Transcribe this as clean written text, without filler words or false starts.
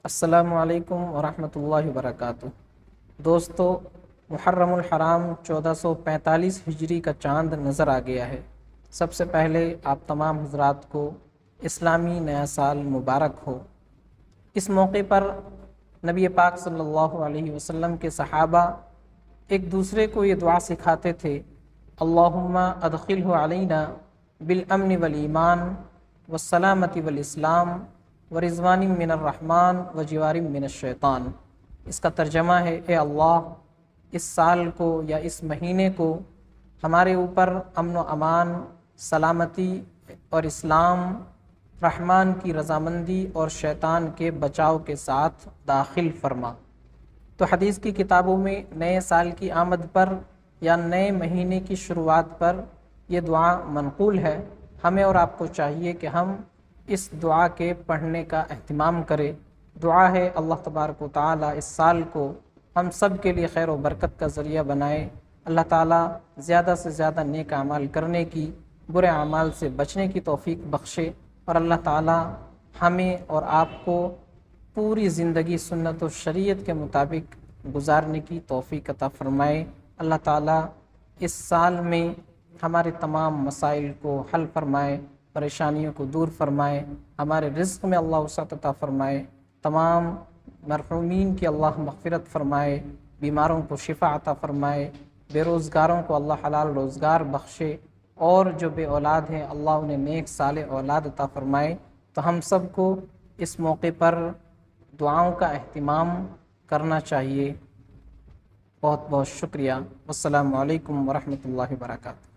السلام علیکم ورحمۃ اللہ وبرکاتہ۔ دوستو، محرم الحرام 1445 ہجری کا چاند نظر آ گیا ہے۔ سب سے پہلے آپ تمام حضرات کو اسلامی نیا سال مبارک ہو۔ اس موقع پر نبی پاک صلی اللہ علیہ وسلم کے صحابہ ایک دوسرے کو یہ دعا سکھاتے تھے، اللہم ادخلہ علینا بالامن والایمان والسلامۃ والاسلام ورضوان من الرحمن وجوار من الشیطان۔ اس کا ترجمہ ہے، اے اللہ، اس سال کو یا اس مہینے کو ہمارے اوپر امن و امان، سلامتی اور اسلام، رحمان کی رضامندی اور شیطان کے بچاؤ کے ساتھ داخل فرما۔ تو حدیث کی کتابوں میں نئے سال کی آمد پر یا نئے مہینے کی شروعات پر یہ دعا منقول ہے۔ ہمیں اور آپ کو چاہیے کہ ہم اس دعا کے پڑھنے کا اہتمام کریں۔ دعا ہے اللہ تبارک و تعالیٰ اس سال کو ہم سب کے لیے خیر و برکت کا ذریعہ بنائے۔ اللہ تعالیٰ زیادہ سے زیادہ نیک اعمال کرنے کی، برے اعمال سے بچنے کی توفیق بخشے، اور اللہ تعالیٰ ہمیں اور آپ کو پوری زندگی سنت و شریعت کے مطابق گزارنے کی توفیق عطا فرمائے۔ اللہ تعالیٰ اس سال میں ہمارے تمام مسائل کو حل فرمائے، پریشانیوں کو دور فرمائے، ہمارے رزق میں اللہ وسعت عطا فرمائے، تمام مرحومین کی اللہ مغفرت فرمائے، بیماروں کو شفا عطا فرمائے، بے روزگاروں کو اللہ حلال روزگار بخشے، اور جو بے اولاد ہیں اللہ انہیں نیک صالح اولاد عطا فرمائے۔ تو ہم سب کو اس موقع پر دعاؤں کا اہتمام کرنا چاہیے۔ بہت بہت شکریہ۔ والسلام علیکم ورحمۃ اللہ وبرکاتہ۔